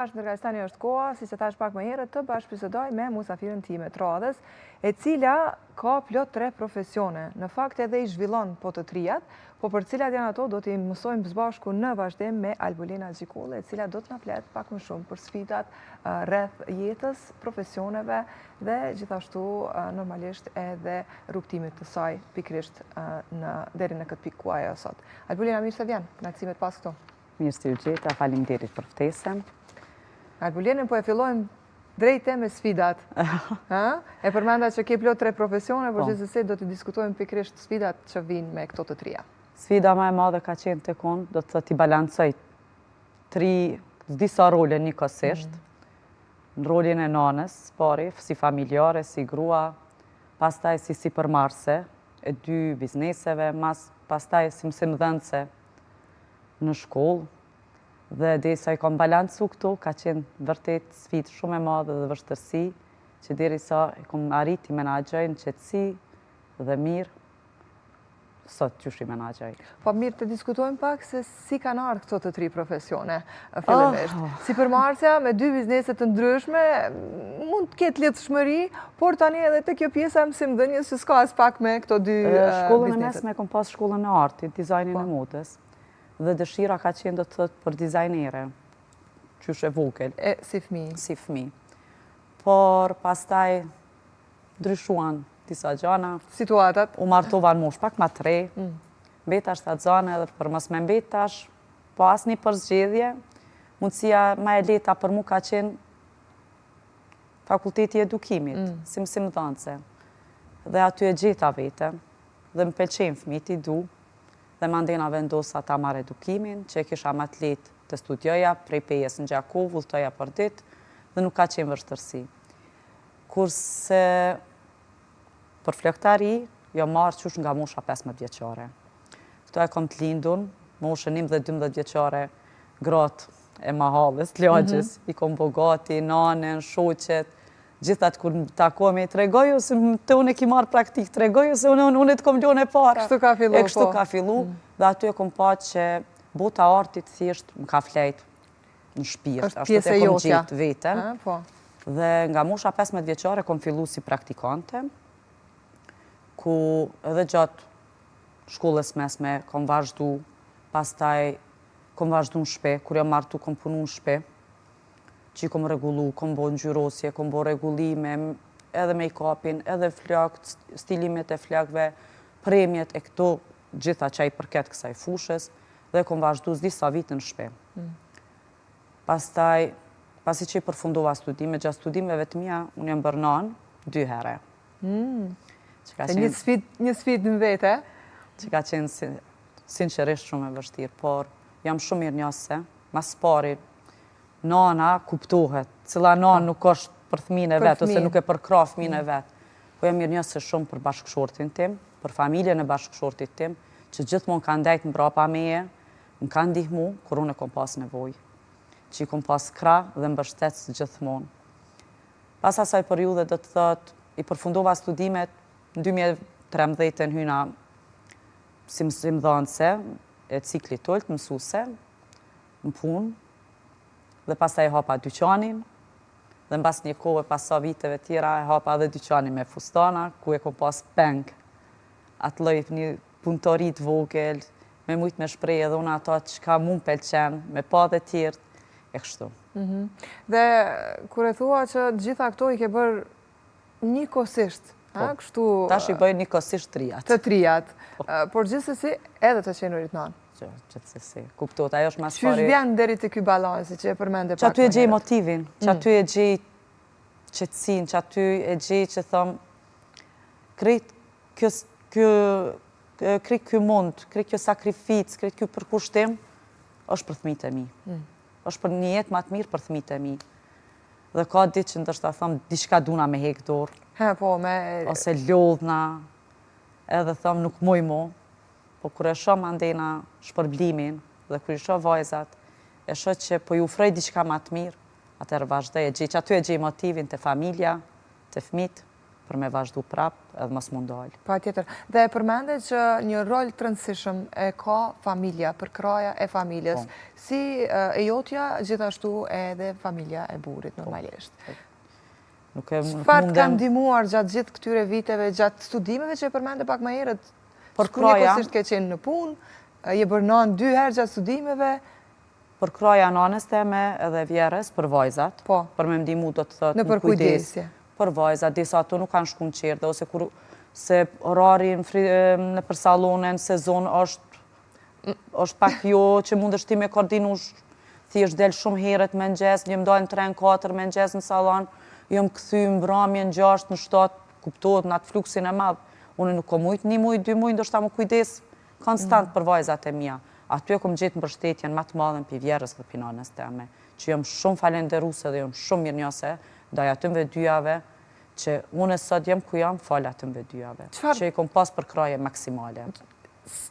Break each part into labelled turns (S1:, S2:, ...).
S1: Ndërkaq është koha, si që thash pak më herët, të bashkëbisedoj me musafirën time të radhës, e cila ka plot 3 profesione. Në fakt edhe i zhvillon po të trijat, po për cilat janë ato do t'i mësojmë zbashku në vazhdim me Albulina Gjikulle, e cila do t'na flet pak më shumë për sfidat rreth jetës, profesioneve dhe gjithashtu normalisht edhe rrugtimit të saj pikrisht deri në këtë pikë ku ajo sot. Albulina, mirë se vjen, kënaqësimet pas këtu.
S2: Mirë se ju gjeta, faleminderit për ftesën.
S1: Albulinën po e fillojmë drejte me sfidat. E përmenda që ke plot 3 profesione, por gjithsesi do të diskutojmë pikrisht sfidat që vinë me këto të trija.
S2: Sfida më e madhe ka qenë tek unë, do të thotë i balancoj disa role njëkohësisht. Në rolin e nanës, pari, si familjare, si grua, pastaj si sipërmarrëse e 2 bizneseve, pastaj si mësimdhënëse në shkollë. Dhe derisa i kam balancu këtu, ka qenë vërtet sfidë shumë e madhe dhe vështërsi, që derisa i kam arriti menaxhoj në qetësi dhe mirë, sot qysh i menaxhoj.
S1: Po mirë të diskutojmë pak se si kanë ardhur këto të 3 profesione, fillimisht. Sipërmarrësja me 2 biznese të ndryshme, mund të ketë lehtëshmëri, por tani edhe te kjo pjesa e mësimdhënies që s'ka as pak me këto 2 bizneset.
S2: Shkollën e mesme kam pas shkollën e artit, dizajnin e modës. Dhe dëshira ka qenë do të thotë për dizajnere, qysh e vogël.
S1: Si fëmi.
S2: Si fëmi. Por pastaj ndryshuan disa gjana.
S1: Situatat.
S2: U martova në moshë pak ma 3. Mbetash të gjana edhe për mos me mbetash, po asnjë përzgjedhje. Mundësia ma e lehta për mu ka qenë fakulteti i edukimit, si mësimdhënëse. Dhe aty e gjeta vete, dhe më pëlqejnë fëmijët, i du. Dhe mandena vendosa ta marrë edukimin, që e kisha më të lehtë të studioja, prej pejes në Gjakov, vulltoja për ditë, dhe nuk ka qenë vështërsi. Kurse për flokëtari, jo marrë qysh nga mosha 15 vjeçare. Këto e kom të lindun, moshën 11-12 vjeçare, gratë e mahallës, lagjës, i kom bogati, nanën, shoqet, gjithat kur takohemi, tregoju se të unë e ki marrë praktik, tregoju se unë e të kom lone para.
S1: Kështu ka fillu,
S2: po. Kështu ka fillu, dhe aty e kom pa që bota artit thjesht më ka flejt në shpirt, ashtu të e kom gjitë vetën. Dhe nga mosha 15 vjeçare kom fillu si praktikante, ku edhe gjatë shkollës mesme kom vazhdu, pastaj kom vazhdu në shpe, kur jam martu kom punu në shpe, që i kom regullu, kom bo ngjyrosje, kom bo regullime, edhe make-upin, edhe flakët, stilimet e flakëve, premjet e këto gjitha që i përket kësaj fushës, dhe kom vazhdu disa vitë në shpe. Pastaj, pasi që i përfundova studime, gjatë studimeve të mia, unë jam bërë nanë 2 herë.
S1: Një sfidë në vete?
S2: Që ka qenë sinqerisht shumë e vështirë, por jam shumë mirë njëse, mas pari, nana kuptohet, cila nanë nuk është për fëmijën e vetë, ose nuk e përkra fëmijën e vetë. Po jam mirë njëse shumë për bashkëshortin tim, për familjen e bashkëshortit tim, që gjithmonë kanë ndajt mbrapa meje, më kanë ndihmu, kur unë e kom pas nevojë, që i kom pas krah dhe mbështetës gjithmonë. Pas asaj periudhe do të thotë, i përfundova studimet, në 2013 hyna si mësimdhënëse e ciklit ullët, mësuese, në punë, dhe pastaj e hapa dyqanin, dhe në bas një kohë pas sa viteve tjera e hapa edhe dyqanin me fustana, ku e kom pas peng. Atë lloj një punëtorit vogël, me mujt me shprej edhe unë ato që ka mund pëlqen, me pa dhe tjertë, e kështu.
S1: Dhe kur e thua që gjitha këto i ke bërë njëkohësisht, kështu...
S2: Tash i bëjë njëkohësisht trijat.
S1: Të trijat, por gjithsesi edhe të qenurit nanë.
S2: Gjithsesi, kuptot, ajo është mas
S1: pari... Qysh vjen deri të ky balansi që e përmende pak?
S2: Që aty e gjej motivin, që aty e gjej qetësin, që aty e gjej që thëmë, krejt kjo mund, krejt kjo sakrific, krejt kjo përkushtim, është për fëmijët e mi. është për një jetë më të mirë për fëmijët e mi. Dhe ka ditë që ndërsa thëmë, diçka duna me hek dorë. Ose lodhna, edhe thëmë nuk muj mu. Po kur e shoh mandena shpërblimin dhe kur i shoh vajzat, e shoh që po ju ofroj diçka më të mirë, atëherë vazhdoj e gjej, që aty e gjej motivin të familja, të fëmijët, për me vazhdu prap edhe mos mund dalë.
S1: Pa tjetër. Dhe e përmende që një rol të rëndësishëm e ka familja, për kraja e familjes. Si e jotja, gjithashtu edhe familja e burit, normalisht. Çfarë ka ndihmuar gjatë gjithë këtyre viteve, gjatë studimeve që e përmende pak më herët?
S2: Për kraja...
S1: Njëkohësisht ke qenë në punë, je bërë nanë 2 herë gjatë studimeve.
S2: Për kraja nanës teme edhe vjerës, për vajzat, për me ndihmu do të thëtë
S1: në kujdesje.
S2: Për vajzat, disa ato nuk kanë shku në qerdhe, ose se orari në për salone, në sezon është pak jo që mund është ti me koordinu, thjesht del shumë herët me nxez, një mdojnë 3-4 me nxez në salon, jom këthy në vramje në 6, në 7, kuptohet në atë fluksin e madhë. Unë nuk kom ujtë, 1 muj, 2 muj, ndoshta më kujdes konstant për vajzat e mia. Aty e kom gjetë mbështetjen më të madhe për vjerës dhe për nanës teme, që jom shumë falenderuse dhe jom shumë mirënjohëse ndaj atyve dyjave, që unë sot jam ku jam fal atyve dyjave, që i kom pas për kraje maksimale.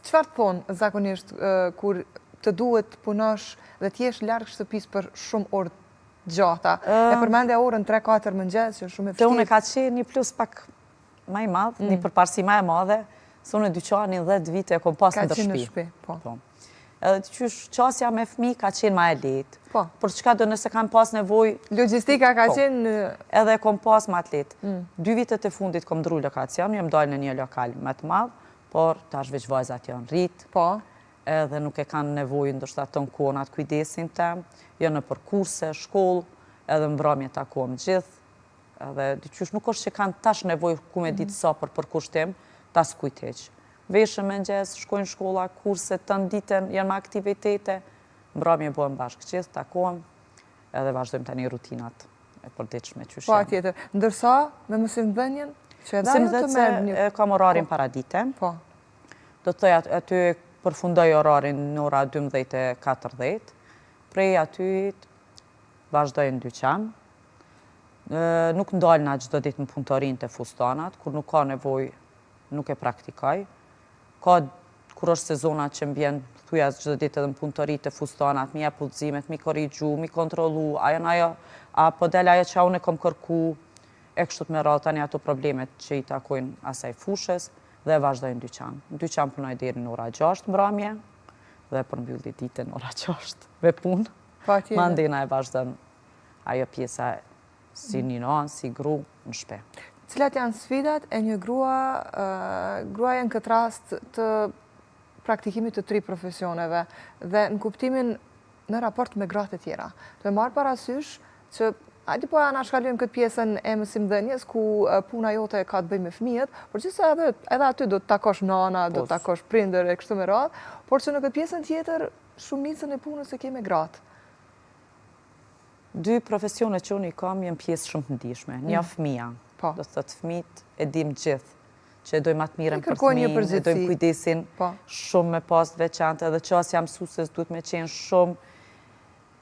S1: Çfarë thonë zakonisht kur të duhet punosh dhe t'jesh larg shtëpisë për shumë orë gjata? E përmendja orën 3-4 mëngjes, që shumë e vështirë.
S2: Te unë ka qenë një plus pak më i madh, një përparësi më e madhe, se unë dyqanin 10 vite e kom pas në shtëpi. Edhe të qysh qasja me fëmi ka qenë ma e letë. Por çka do nëse kam pas nevoj...
S1: Logjistika ka qenë...
S2: Edhe kom pas ma të letë. 2 vitet e fundit kom ndru lokacion, jam dalë në një lokal më të madhë, por tash veç vajzat janë rritë. Edhe nuk e kanë nevoj ndoshta të në konat kujdesin tem. Janë në për kurse, shkollë, edhe mbrëmje takohem gjithë. Edhe të qysh nuk është që kanë tash nevoj ku me ditë sa për kushtim, ta s'kujteq. Veshën me nxez, shkojnë shkolla, kurse të nditen, janë me aktivitete, mbrëmje bëhem bashkë gjithë, takohem, edhe vazhdojmë tani rutinat e përditshme që
S1: Po, tjetër. Ndërsa, me mësimdhënien, që edhe ajo të merë një...
S2: Kam orarin paradite. Do të thëj aty përfundoj orarin në ora 12:40, prej aty vazhdojnë në dyqan. Nuk ndalna çdo ditë në punëtorin të fustanat, kur nuk ka nevoj, nuk e praktikaj. Ka kur është sezonat që mbjen thuja çdo ditë edhe në punëtori të fustanat, mi jep udhëzimet, mi korrigju, mi kontrollu, a po del ajo që unë e kom kërku, e kështu të me radhë tani ato problemet që i takojnë asaj fushës dhe vazhdojnë dyqan. Në dyqan punoj deri në ora 6 mbrëmje dhe përmbylli ditën në ora 6 me punë. Mandena e vazhdon ajo pjesa si një nanë, si gru në shtëpi.
S1: Cilat janë sfidat e një gruaje në këtë rast të praktikimit të 3 profesioneve dhe në kuptimin në raport me gratë e tjera? Të marrë parasysh që hajde po na shkalojmë këtë pjesën e mësimdhënies ku puna jote ka të bëjë me fëmijët, por që edhe aty do të takosh nana, do të takosh prindër e kështu me radhë, por që në këtë pjesën tjetër shumicën e punës e ke me gratë.
S2: 2 profesionet që unë i kam janë pjesë shumë të ndihshme. Një fëmia. Do të thotë fëmijët e dim gjithë, që e dojmë atë mirën për fëmijën, e dojmë kujdesin shumë me pas të veçantë, edhe qasja mësues duhet me qenë shumë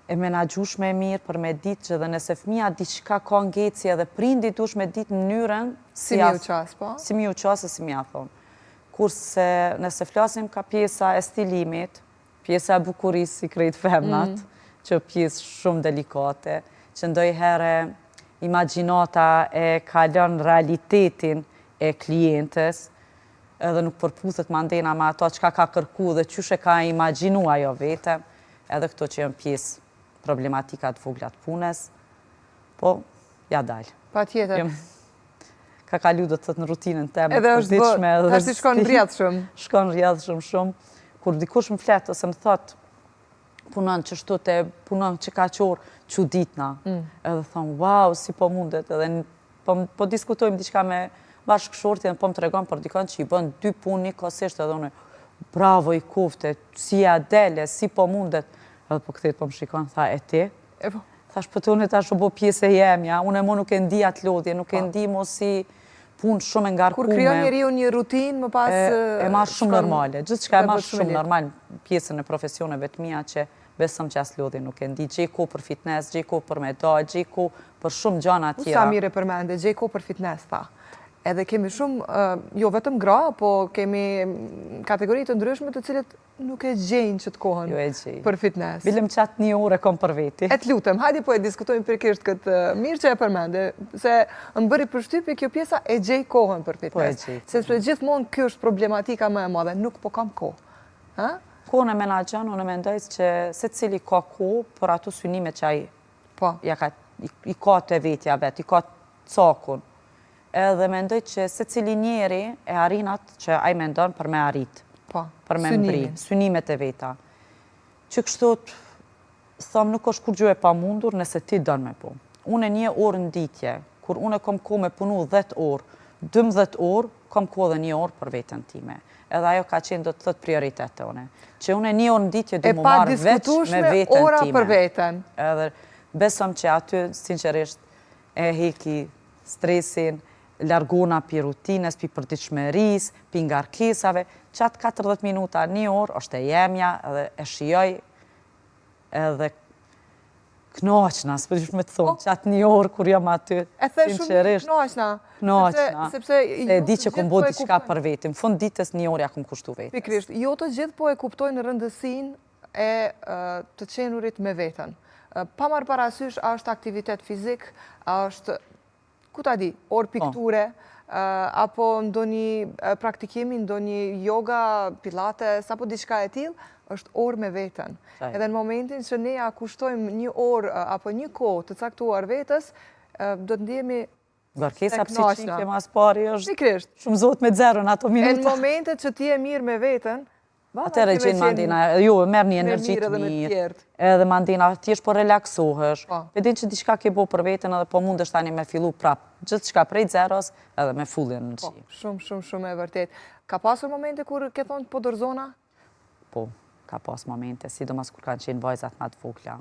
S2: e menaxhueshme e mirë për me ditë që edhe nëse fëmija diçka ka ngecje edhe prindi dush me ditë në mënyrën
S1: si mi u qas, po?
S2: Si mi u qas e si mi a thonë. Kurse nëse flasim ka pjesa e stilimit, pjesa e bukurisë si krejt femnat, që pjesë shumë delikate, që ndojherë imagjinata e kalon realitetin e klientes, edhe nuk përputhet mandena me ato çka ka kërku dhe qysh e ka imagjinu ajo vete, edhe këto që janë pjesë problematikat vogla të punës, po ja dalë.
S1: Patjetër.
S2: Ka kalu do të thëtë në rutinën temë.
S1: Edhe është bë, tash shkon rrjedhshëm.
S2: Shkon rrjedhshëm shumë. Kur dikush më flet ose më thotë punon që shtote, punon që ka qorë çuditna. Edhe thonë, wow, si po mundet. Edhe po diskutojmë diçka me bashkëshortin, po më tregon për dikon që i bën 2 punë nikosisht edhe unë, bravo i kofte, si ja dele, si po mundet. Edhe po këthet po më shikon, tha, e ti? Thash, për të unë tash u bo pjesë e jemja, unë e mo nuk e ndi atë lodhje, nuk e ndi mo si punë shumë ngarkume.
S1: Kur krijon njeriu një rutinë, më pas...
S2: E marrë shumë normale, gjithçka e marrë shumë normal pjesën e profesioneve të mia që besëm që asë lodhje nuk e ndi, gjeko për fitness, gjeko për medal, gjeko për shumë gjana tjera.
S1: Sa mire përmende, gjeko për fitness, tha. Edhe kemi shumë, jo vetëm gra, po kemi kategoritë të ndryshme të cilët nuk e gjejnë që të kohën për fitness.
S2: Bilem qatë 1 orë e kom për veti.
S1: E të lutem, hajde po e diskutojmë përkisht këtë mirë që e përmende, se më bëri përshtypje kjo pjesa e gjej kohën për fitness. Sepse gjithmonë kjo është problematika më e madhe, nuk po kam kohë.
S2: Kohën e menaxhon, unë mendoj që secili ka kohë për ato synime që ai i ka të vetja vet, i ka cakun. Edhe mendoj që secili njeri e arrin atë që ai mendon për me arrit. Për me mbri, synimet e veta. Që kështu thëmë nuk është kur gjë e pamundur nëse ti dënë me po. Unë e 1 orë në ditje, kur unë e kom kohë me punu 10 orë, 12 orë, kom kohë dhe 1 orë për vetën time. Edhe ajo ka qenë do të thëtë prioritete une. Që unë e 1 orë në ditje du më marë veç me vetën
S1: ora
S2: time.
S1: Për vetën.
S2: Edhe besom që aty, sinqerisht, e heki stresin, largona pi rutines, pi përdiqmeris, pi ngarkesave, qatë 40 minuta, 1 orë, është e jemja, edhe e shijoj, edhe knoqna, s'po dysh me të thonë, qatë 1 orë kur jam aty,
S1: sinqerisht. Knoqna.
S2: Knoqna, e di që kom bo diçka për vetim, fund ditës 1 orë ja kom kushtu vetës.
S1: Pikrisht, jo të gjithë po e kuptojnë rëndësin e të qenurit me vetën. Pa marrë parasysh, a është aktivitet fizik, a është ku ta di, orë pikture, apo ndonjë praktikimi, ndonjë yoga, pilates, apo diçka e tillë, është orë me vetën. Edhe në momentin që ne ja kushtojmë 1 orë apo 1 kohë të caktuar vetës, do të ndjehemi
S2: ngarkesa psiqike mas pari është shumë zot me zero në ato minuta.
S1: Në momentet që ti je mirë me vetën,
S2: atëre gjenë mandina, jo, merë një energji të mirë, edhe mandina, ti është po relaksohesh, edhin që diçka ke bo për vetën edhe po mund është tani me fillu prap, gjithë shka prej zeros edhe me full energji.
S1: Shumë e vërtet. Ka pasur momente kur ke thonë po dorëzona?
S2: Po, ka pas momente, sidomos kur kanë qenë vajzat ma të vogla,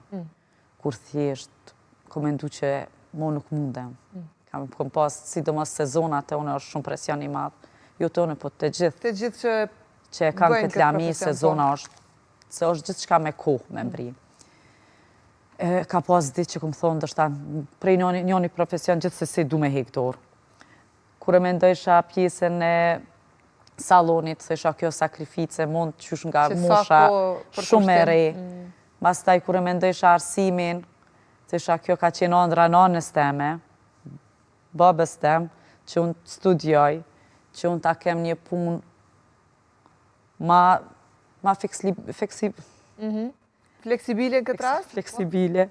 S2: kur thjesht, kom mendu që mo nuk mundem. Kom pas, sidomos sezonat e unë është shumë presion i madhë, jo të unë, po të gjithë.
S1: Të gjithë
S2: që kam këtë lami, sezona është, se është gjithë shka me kohë me mbri. Ka pas ditë që këmë thonë, dështë prej njoni profesion gjithë se si du me hektor. Kure me ndojsha pjesën e salonit, se isha kjo sakrifice, mund të qysh nga musha shumë e re. Mas taj kure me ndojsha arsimin, se isha kjo ka qenë ondra nanës teme, babës tem, që unë studioj, që unë ta kem një punë ma
S1: fleksibile këtë rast?
S2: Fleksibile.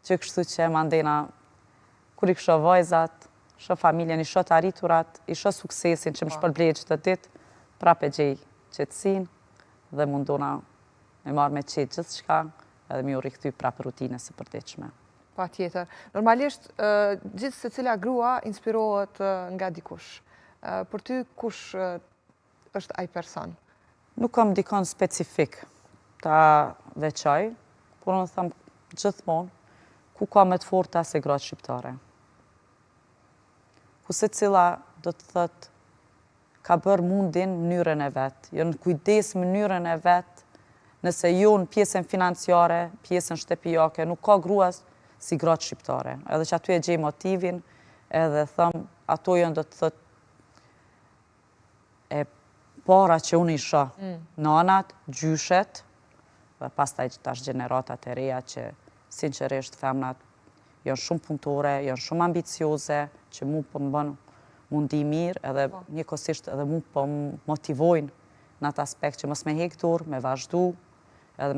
S2: Që kështu që mandena, kur i kësho vajzat, shë familjen, i shë të arriturat, i shë suksesin që më shpërblejë që të ditë, prap e gjej qetësin dhe mundona me marrë me qetë gjithë shka edhe mi u rikëty prap rutine së përdeqme.
S1: Pa tjetër. Normalisht, gjithë se cila grua inspirohet nga dikush. Për ty, kush është aj person?
S2: Nuk kam dikon specifik ta veçoj, por në thëmë gjithmonë, ku ka me të forta se gratë shqiptare. Ku se cila do të thëtë ka bërë mundin mënyrën e vetë, jo në kujdes mënyrën e vetë, nëse jo në pjesën financiare, pjesën shtepijake, nuk ka gruas si gratë shqiptare. Edhe që aty e gjej motivin, edhe thëmë, ato jënë do të thëtë e para që unë isha, nanat, gjyshet, dhe pas taj tash generatat e reja që sinqerisht femnat janë shumë punëtore, janë shumë ambicioze, që mu për më bënë mundi mirë, edhe njëkosisht edhe mu për më motivojnë në atë aspekt që mos me hektur, me vazhdu, edhe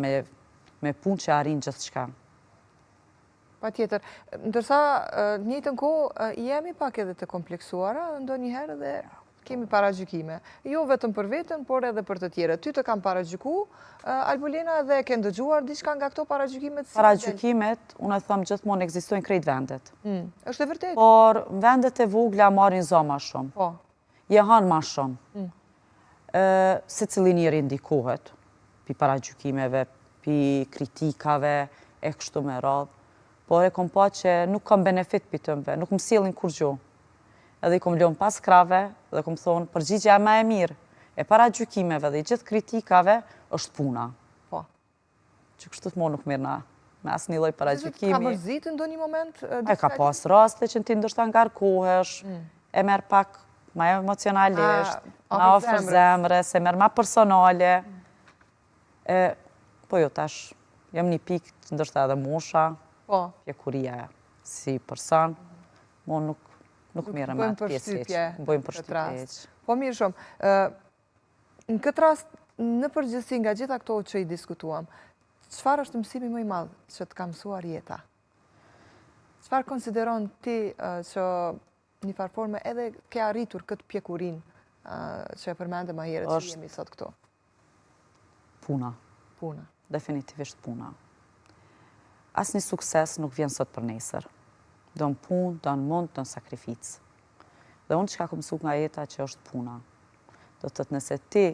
S2: me punë që arin gjithë shka.
S1: Pa tjetër, ndërsa njëtën kohë jemi pak edhe të kompleksuara, ndo njëherë dhe kemi paragjykime. Jo vetëm për vetën, por edhe për të tjere. Ty të kam paragjyku, Albolena, dhe ke ndëgjuar diçka nga këto paragjykimet?
S2: Paragjykimet, unë e thëmë gjithmonë, ekzistojnë krejt vendet.
S1: Është e vërtet?
S2: Por vendet e vogla marrin zo ma shumë.
S1: Po.
S2: Je hanë ma shumë. Se cili njeri ndikohet, pi paragjykimeve, pi kritikave, e kështu me radhë. Por e kom pa që nuk kam benefit për tëmve, nuk më sjellin kur gjo. Edhe i kom lënë pas krave dhe kom thonë përgjigja ma e mirë. E para gjykimeve dhe i gjithë kritikave është puna.
S1: Po.
S2: Që kështu të mo nuk mirë na me asë një loj para gjykimi.
S1: Ka mërzitë ndo një moment?
S2: E ka pas raste që ti ndështë angarkohesh, e merë pak ma emocionalisht, ma ofër zemre, se merë ma personale. Po jo, tash, jam një pikë të ndërshta edhe mosha, pjekuria si person, mo nuk mire ma pjesë bojmë për shtypje.
S1: Po mirë shumë, në këtë rast, në përgjithësi nga gjitha këto që i diskutuam, çfarë është mësimi më i madh që të ka mësuar jeta? Çfarë konsideron ti që një farë forme edhe ke arritur këtë pjekurin që e përmende ma herët që jemi sot këto?
S2: Puna.
S1: Puna.
S2: Definitivisht puna. Asnjë sukses nuk vjen sot për nesër. Do në punë, do në mund, do në sakrificë. Dhe unë që ka mësuar nga jeta që është puna. Do të thotë nëse ti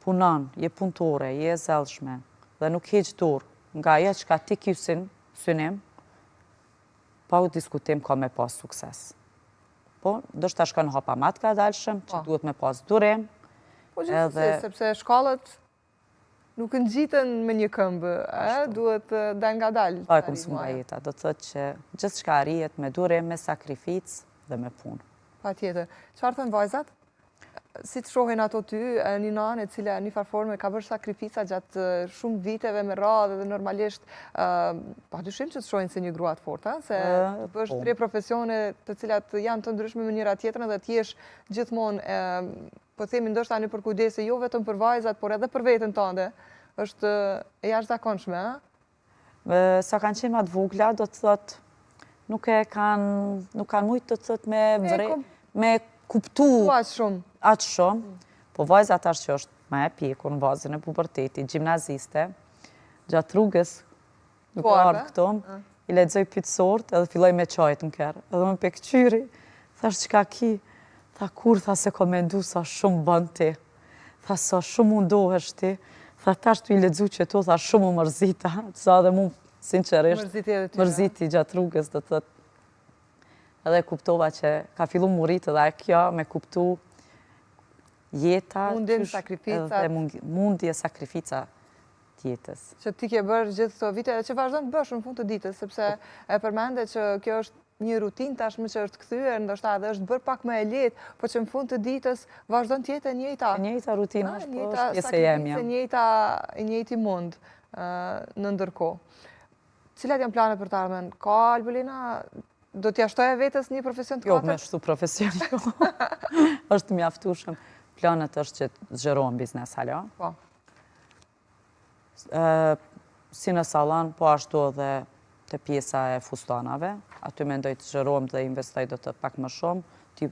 S2: punon, je punëtore, je e zellshme, dhe nuk heq dorë nga ajo që ka ti ki synim, pa u diskutim ka me pas sukses. Po, ndoshta shkon hapa ma të kadalshëm, që duhet me pas durim.
S1: Po gjithsesi, sepse shkallët nuk ngjiten me një këmbë, duhet dal nga dal.
S2: Po, e kam mësuar nga jeta, do të thotë që gjithçka arrihet me durim, me sakrificë dhe me punë.
S1: Patjetër. Çfarë thon vajzat? Si të shohin ato ty, një nanë e cila një farforme ka bërë sakrifica gjatë shumë viteve me radhë dhe normalisht padyshim që të shohin si një grua të fortë, se të bësh 3 profesione të cilat janë të ndryshme me njëra tjetrën dhe të jesh gjithmonë, po themi ndoshta në përkujdese jo vetëm për vajzat, por edhe për veten tënde, është e jashtëzakonshme, a?
S2: Sa kanë qenë më të vogla, do të thotë nuk kanë mujt të thotë me kuptu atë shumë, po vajza tash që është ma e pjekur në fazën e pubertetit, gjimnaziste, gjatë rrugës, nuk ardhë këto, i lexoj pyetësort edhe filloj me qajt në kërë, edhe më pekqyri, thash çka ki, tha kur, tha se ko mendu sa shumë bën ti, tha sa shumë mundohesh ti, tha tash tu i lexu që to, tha shumë më mërzita, sa dhe mu sinqerisht, mërziti gjatë rrugës, do të thotë. Edhe kuptova që ka fillu më rritë edhe kjo me kuptu jeta, mundi e sakrifica tjetës.
S1: Që ti ke bërë gjithë këto vite, që vazhdon të bësh në fund të ditës, sepse e përmende që kjo është një rutinë tashmë që është kthyer, ndoshta edhe është bërë pak më e lehtë, por që në fund të ditës vazhdon të jetë e njëjta.
S2: E njëjta rutinë është, po është pjesë e jemja.
S1: E njëjti mund në ndërkohë. Cilat janë planet për të ardhmen? Ka Albulina? Do t'ja shtoja vetës një profesion të katër?
S2: Jo, me shtu profesion, jo. është mjaftueshëm. Planet është që të zgjerohem biznes, halo?
S1: Po.
S2: Si në salon, po ashtu edhe të pjesa e fustanave. Aty mendoj të zgjerohem dhe investoj do të pak më shumë. Të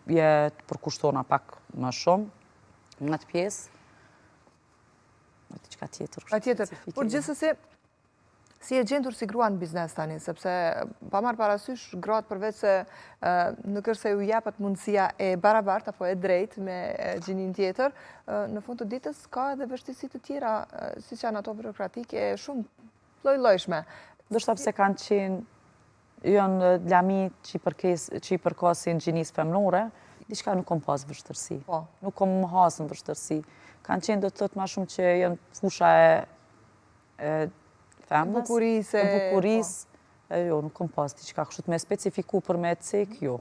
S2: përkushtona pak më shumë në të pjesë. Në të qka tjetër.
S1: Patjetër. Por gjithsesi, si e gjendur si grua në biznes tani, sepse pa marrë parasysh gratë përveç se nuk është se ju japet mundësia e barabartë apo e drejtë me gjinin tjetër, në fund të ditës ka edhe vështirësi të tjera, siç janë ato burokratike shumë lloj-llojshme.
S2: Ndoshta pse kanë qenë janë lami që i përkasin gjinisë femnore, diçka nuk kam pas vështirësi. Nuk kam hasën vështirësi. Kanë qenë do të thotë më shumë që janë fusha e femnës,
S1: bukurisë,
S2: jo, nuk kom pas diçka kështu të me specifiku për me cek, jo.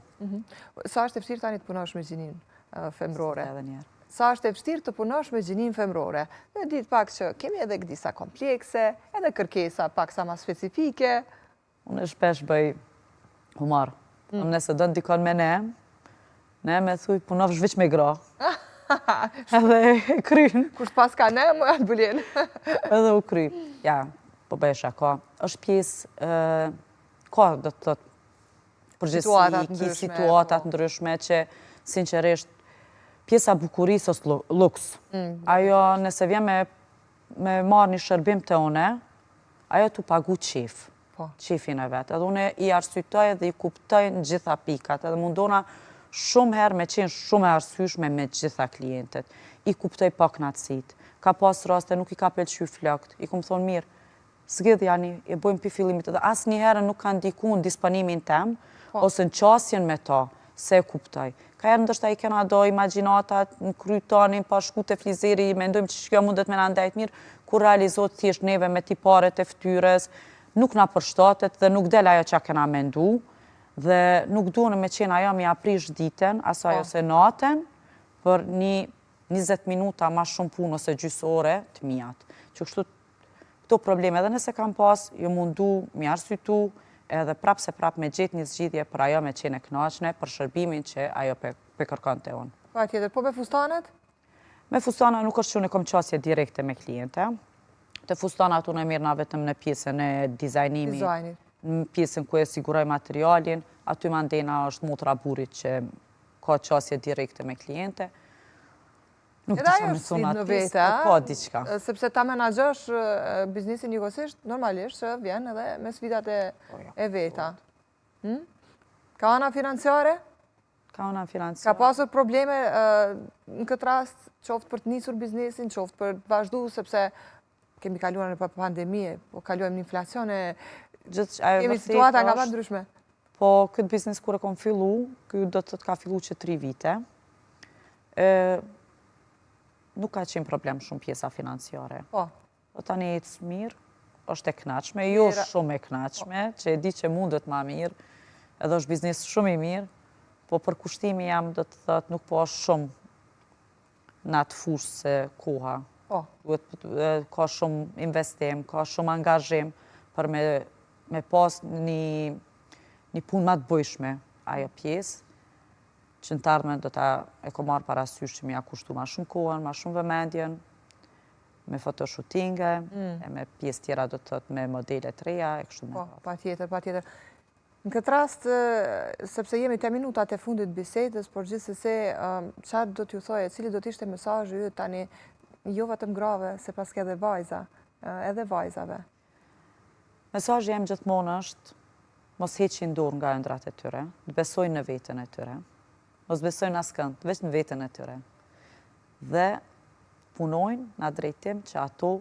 S1: Sa është e vështirë tani të punosh me gjinin femrore?
S2: Edhe njerë.
S1: Sa është e vështirë të punosh me gjinin femrore? Në ditë pak që kemi edhe disa komplekse, edhe kërkesa pak sa ma specifike.
S2: Unë shpesh bëj humor. Nëse do në dikon me ne me thuj punosh zhviq me gra. Edhe e kryn.
S1: Kush pas ka ne, më Albulin.
S2: Edhe u kry. Ja, po bëj shaka. Është pjesë, ka do të thotë përgjithësi, situatat ndryshme që sinqerisht pjesa bukurisë është luks. Ajo nëse vjen me marrë një shërbim të une, ajo t'u pagu qef. Qefin e vetë. Edhe une i arsytoj dhe i kuptoj në gjitha pikat. Edhe mundona shumë herë me qenë shumë e arsyeshme me gjitha klientet. I kuptoj pak natësit. Ka pas raste, nuk i ka pëlqy flokt. I kumë thonë mirë, s'gjedh jani, e bojmë për fillimit. Edhe asë një herë nuk kanë diku në disponimin tem, ose në qasjen me ta, se e kuptoj. Ka herë ndështë a i kena do imaginatat, në krytanin, pa shku të flizeri, me ndojmë që kjo mundet me në ndajt mirë, kur realizot thjesht neve me tiparet e ftyres, nuk na përshtatet dhe nuk del ajo që kena mendu, Dhe nuk duhen me qenë ajo mi aprish ditën, asaj ose natën, për një 20 minuta ma shumë punë ose gjysë ore të mijat. Që kështu këto probleme edhe nëse kam pas, ju mundu mi arsytu, edhe prap se prap me gjetë një zgjidhje për ajo me qenë e kënaqshme, për shërbimin që ajo pe kërkon të unë.
S1: Pa tjetër, po me fustanet?
S2: Me fustana nuk është që unë kom qasje direkte me kliente. Të fustanat unë e mirë na vetëm në pjesën e dizajnimit, në pjesën ku e siguroj materialin, aty mandena është motra burit që ka qasje direkte me kliente. Nuk të shumë
S1: si në vete,
S2: ka diqka.
S1: Sepse ta menaxhosh biznesin njëkohësisht, normalisht që vjen edhe me sfidat e veta. Ka ana financiare?
S2: Ka ana financiare.
S1: Ka pasur probleme në këtë rast, qoftë për të nisur biznesin, qoftë për të vazhdu, sepse kemi kaluar në pandemie, po kaluar në inflacione, kemi situata nga më ndryshme.
S2: Po, këtë biznes kur e kom fillu, këtë do të ka fillu që 3 vite, nuk ka qenë problem shumë pjesa financiare.
S1: Po.
S2: Po tani e cë mirë, është e knaqme, jo shumë e knaqme, që e di që mundet ma mirë, edhe është biznes shumë i mirë, po për kushtimi jam do të thëtë nuk po është shumë në atë fushë se koha.
S1: Po.
S2: Ka shumë investim, ka shumë angazhim për me pas një punë ma të bëjshme ajo pjesë, që në të ardhmen do ta e ko marë parasysh që mi a kushtu ma shumë kohën, ma shumë vëmendjen, me fotoshootinge, e me pjesë tjera do të thot me modele të reja, e kështu me.
S1: Po, pa tjetër. Në këtë rast, sepse jemi te minutat e fundit bisedës, por gjithsesi, çfarë do t'ju thoje, cili do t'ishte mesazhi yt tani, jo vetëm grave, se paske edhe vajza, edhe vajzave?
S2: Mesazhi jem gjithmonë është, mos heqin dorë nga ëndrat e tyre, të besojnë në veten e tyre, mos besojnë askënd, veç në veten e tyre. Dhe punojnë në drejtim që ato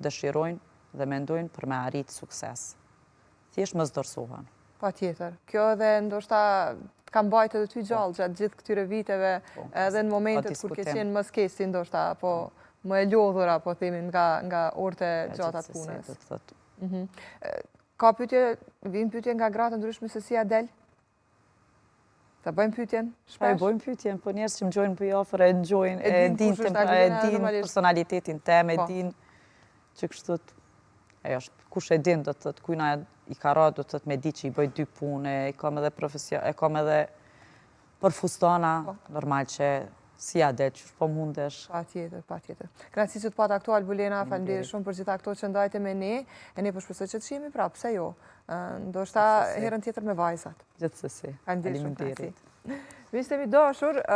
S2: dëshirojnë dhe mendojnë për me arritë sukses. Thjesht mos dorësohen.
S1: Pa tjetër. Kjo edhe ndoshta kam bajtë edhe ty gjallë gjatë gjithë këtyre viteve, edhe në momentet kur ke qenë më skesi ndoshta, po më e lodhura, po themin nga orët e gjatat punës. Ka pyetje, vin pyetje nga gratë ndryshme se si a del? Ta bëjmë pyetjen shpesh?
S2: E bëjmë pyetjen, po njerëz që më gjojnë për ofër, e gjojnë, e din personalitetin tem, e din që kështu ajo është, kush e din do të thotë kujna i ka ra do të thotë me di që i bëj 2 punë, e kam edhe profesion, e kam edhe për fustana, normal që si ja del, që po mundesh.
S1: Pa tjetër. Kënaqësi që të pat aktual, Bulena, faleminderit shumë për gjitha këto që ndajte me ne, e ne po shpresoj që të shihemi prapë, pse jo? Ndoshta herën tjetër me vajzat.
S2: Gjithsesi.
S1: Faleminderit. Miq të mi dashur,